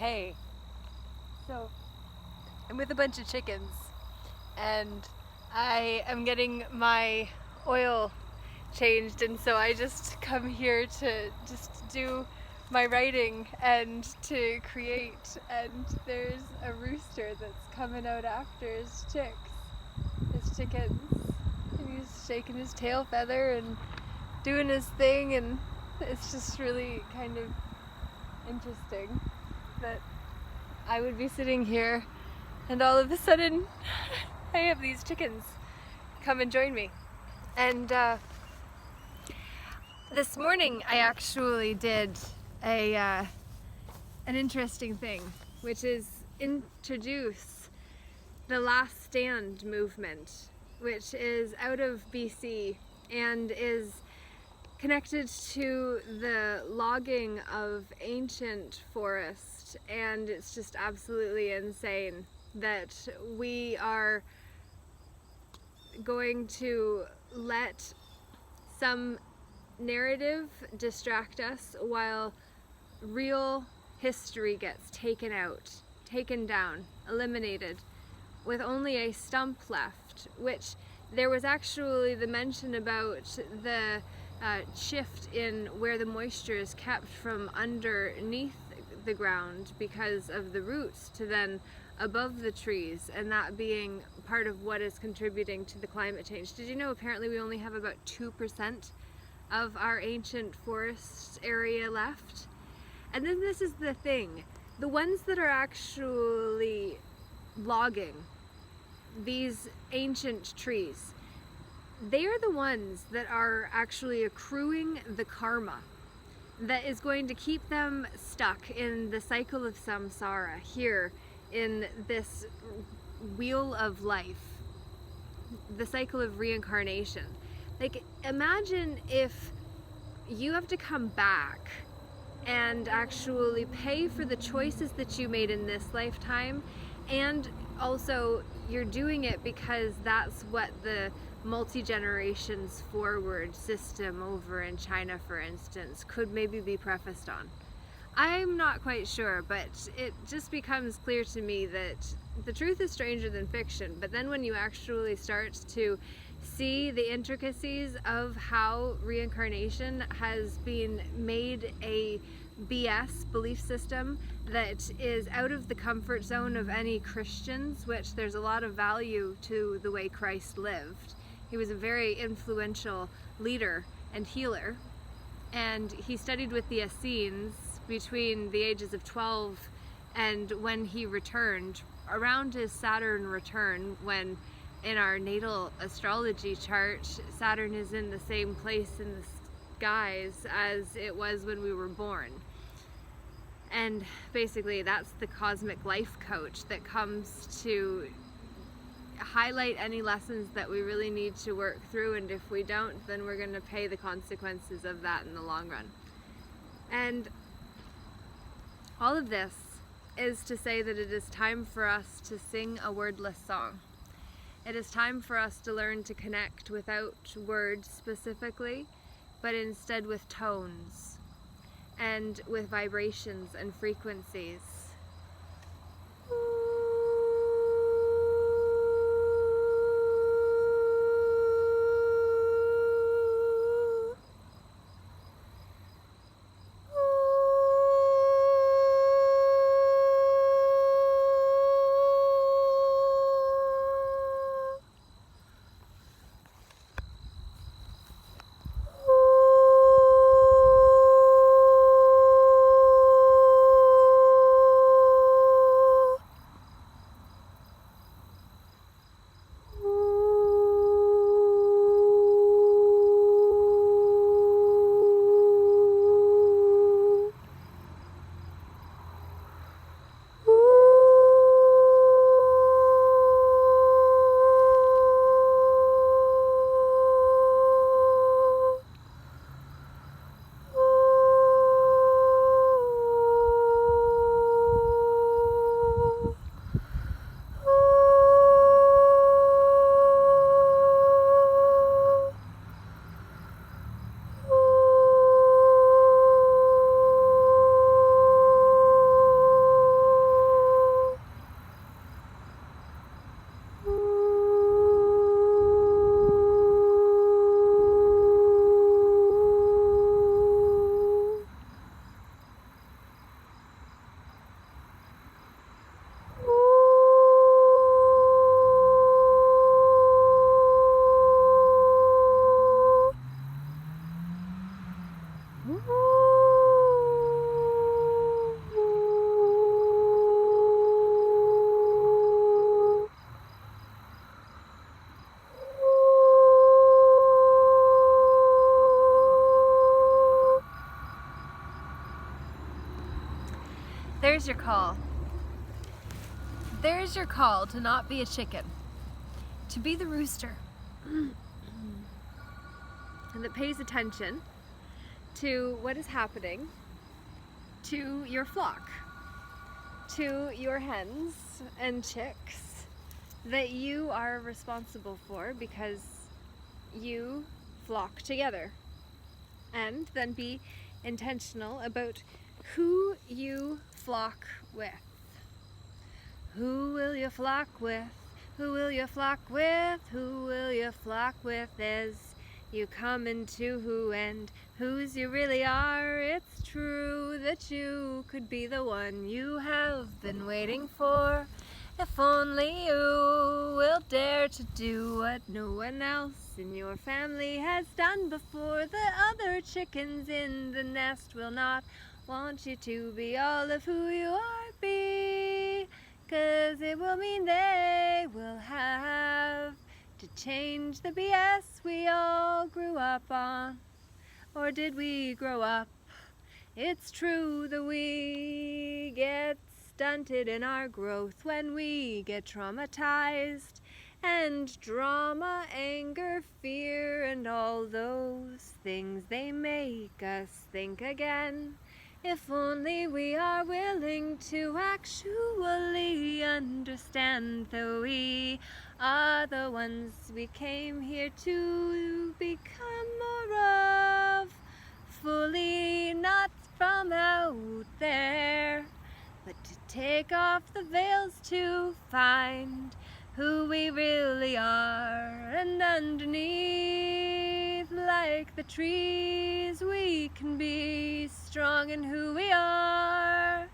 Hey, so I'm with a bunch of chickens and I am getting my oil changed, and so I just come here to just do my writing and to create, and there's a rooster that's coming out after his chickens, and he's shaking his tail feather and doing his thing, and it's just really kind of interesting that I would be sitting here and all of a sudden I have these chickens come and join me. And this morning I actually did an interesting thing, which is introduce the Last Stand movement, which is out of BC and is connected to the logging of ancient forest, and it's just absolutely insane that we are going to let some narrative distract us while real history gets taken out, taken down, eliminated, with only a stump left, which there was actually the mention about the shift in where the moisture is kept from underneath the ground because of the roots to then above the trees, and that being part of what is contributing to the climate change. Did you know apparently we only have about 2% of our ancient forest area left? And then this is the thing, the ones that are actually logging these ancient trees, they are the ones that are actually accruing the karma that is going to keep them stuck in the cycle of samsara here in this wheel of life, the cycle of reincarnation. Like, imagine if you have to come back and actually pay for the choices that you made in this lifetime, and also you're doing it because that's what the multi-generations forward system over in China, for instance, could maybe be prefaced on. I'm not quite sure, but it just becomes clear to me that the truth is stranger than fiction. But then when you actually start to see the intricacies of how reincarnation has been made a BS belief system that is out of the comfort zone of any Christians, which there's a lot of value to the way Christ lived. He was a very influential leader and healer, and he studied with the Essenes between the ages of 12 and when he returned, around his Saturn return, when in our natal astrology chart, Saturn is in the same place in the skies as it was when we were born. And basically that's the cosmic life coach that comes to highlight any lessons that we really need to work through, and if we don't, then we're going to pay the consequences of that in the long run. And all of this is to say that it is time for us to sing a wordless song. It is time for us to learn to connect without words specifically, but instead with tones and with vibrations and frequencies. There's your call. There's your call to not be a chicken, to be the rooster. And that pays attention to what is happening to your flock, to your hens and chicks that you are responsible for because you flock together. And then be intentional about who you flock with. Who will you flock with? Who will you flock with? Who will you flock with as you come into who and whose you really are? It's true that you could be the one you have been waiting for. If only you will dare to do what no one else in your family has done before. The other chickens in the nest will not want you to be all of who you are. Be, 'cause it will mean they will have to change the BS we all grew up on. Or did we grow up? It's true that we get stunted in our growth when we get traumatized. And drama, anger, fear, and all those things, they make us think again. If only we are willing to actually understand that we are the ones we came here to become more of. Fully, not from out there, but to take off the veils to find who we really are. And underneath, like the trees, we can be strong in who we are.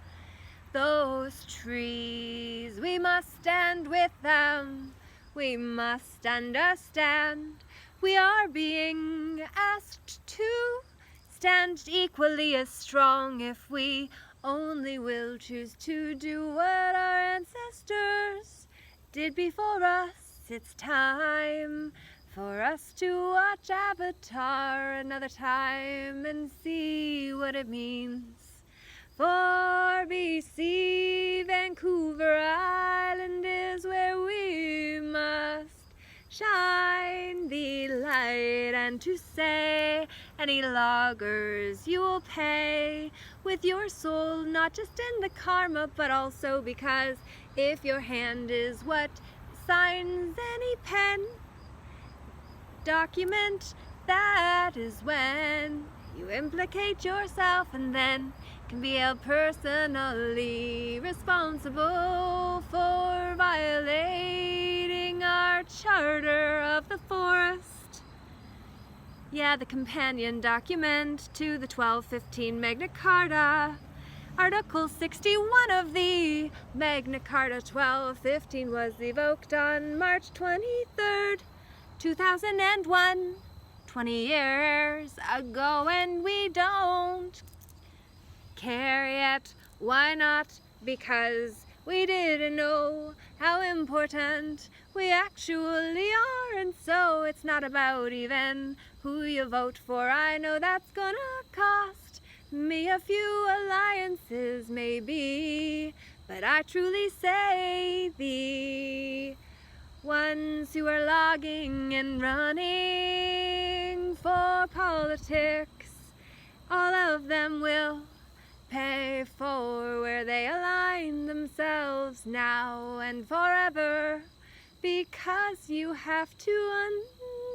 Those trees, we must stand with them. We must understand we are being asked to stand equally as strong if we only will choose to do what our ancestors did before us. It's time for us to watch Avatar another time and see what it means. For BC, Vancouver Island is where we must shine the light, and to say any loggers you will pay with your soul, not just in the karma but also because if your hand is what signs any pen document, that is when you implicate yourself and then can be held personally responsible for violating our charter of the forest. Yeah, the companion document to the 1215 Magna Carta. Article 61 of the Magna Carta 1215 was evoked on March 23rd, 2001, 20 years ago, and we don't care yet. Why not? Because we didn't know how important we actually are, and so it's not about even who you vote for. I know that's gonna cost me a few alliances maybe, but I truly say the ones who are logging and running for politics, all of them will pay for where they align themselves now and forever, because you have to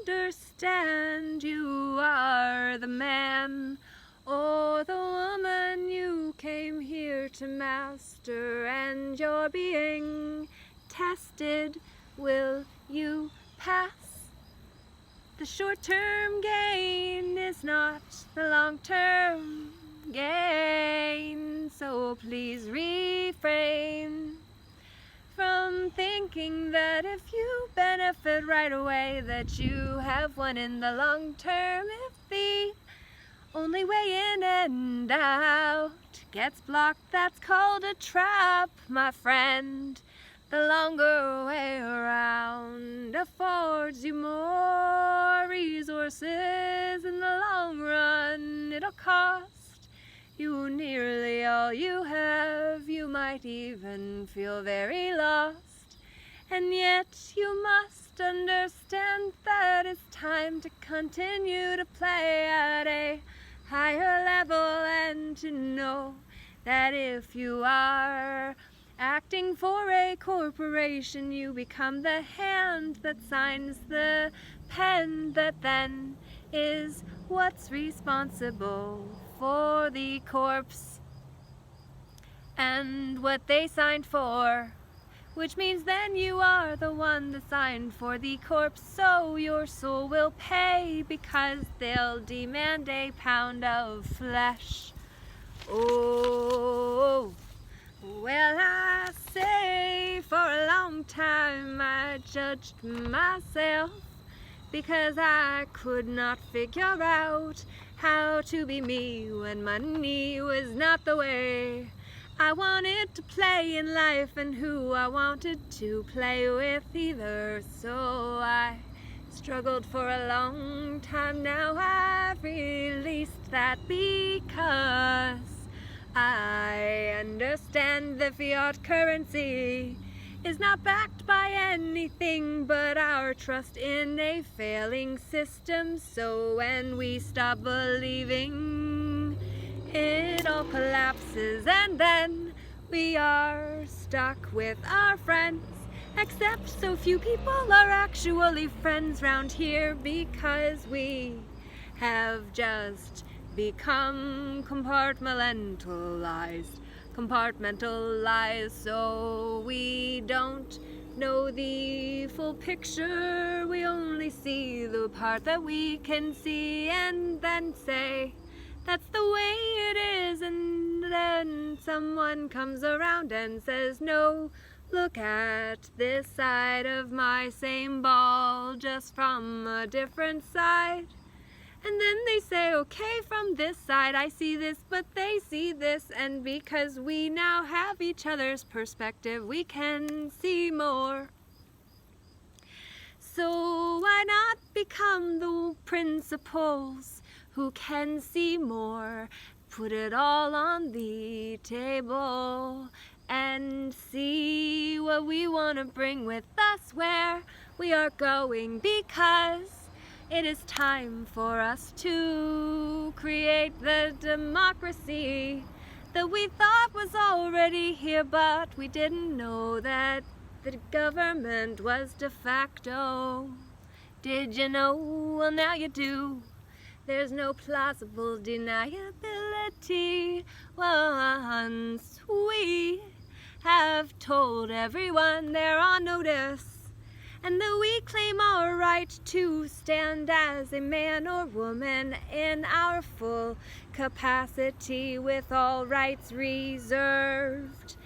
understand you are the man or the woman you came here to master, and you're being tested. Will you pass? The short-term gain is not the long-term gain, so please refrain from thinking that if you benefit right away that you have won in the long term. If the only way in and out gets blocked, that's called a trap, my friend. The longer way around affords you more resources. In the long run, it'll cost you nearly all you have. You might even feel very lost, and yet you must understand that it's time to continue to play at a higher level, and to know that if you are acting for a corporation, you become the hand that signs the pen that then is what's responsible for the corpse and what they signed for. Which means then you are the one that signed for the corpse, so your soul will pay because they'll demand a pound of flesh. Oh, well, I say for a long time I judged myself because I could not figure out how to be me when money was not the way I wanted to play in life and who I wanted to play with either. So I struggled for a long time. Now I've released that because I understand the fiat currency is not backed by anything but our trust in a failing system. So when we stop believing, it all collapses, and then we are stuck with our friends. Except so few people are actually friends round here because we have just become compartmentalized, so we don't know the full picture. We only see the part that we can see and then say, that's the way it is, and then someone comes around and says, no, look at this side of my same ball, just from a different side. And then they say, okay, from this side I see this, but they see this, and because we now have each other's perspective, we can see more. So why not become the principals who can see more? Put it all on the table and see what we want to bring with us, where we are going, because it is time for us to create the democracy that we thought was already here, but we didn't know that the government was de facto. Did you know? Well, now you do. There's no plausible deniability once we have told everyone they're on notice, and that we claim our right to stand as a man or woman in our full capacity with all rights reserved.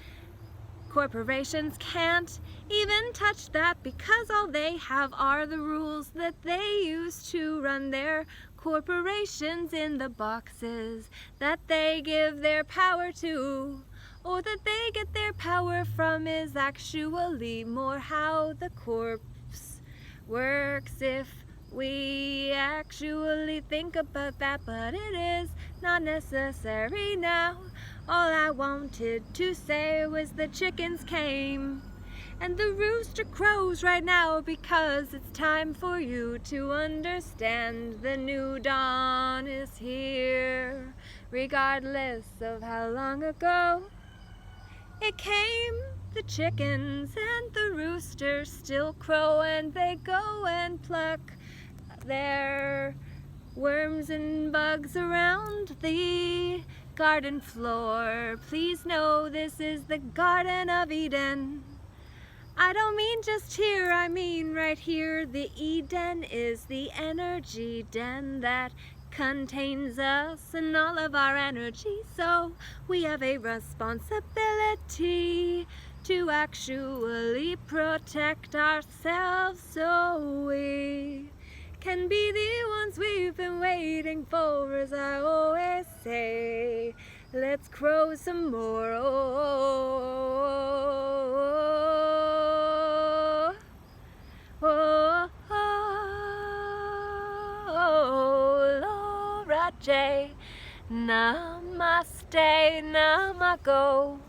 Corporations can't even touch that because all they have are the rules that they use to run their corporations in the boxes that they give their power to, or that they get their power from, is actually more how the corpse works if we actually think about that, but it is not necessary now. All I wanted to say was the chickens came and the rooster crows right now, because it's time for you to understand the new dawn is here, regardless of how long ago it came. The chickens and the roosters still crow, and they go and pluck their worms and bugs around the garden floor. Please know this is the Garden of Eden. I don't mean just here, I mean right here. The Eden is the energy den that contains us and all of our energy. So we have a responsibility to actually protect ourselves, so we can be the ones we've been waiting for. As I always say, let's crow some more. Laura J. Namaste. stay, now I go.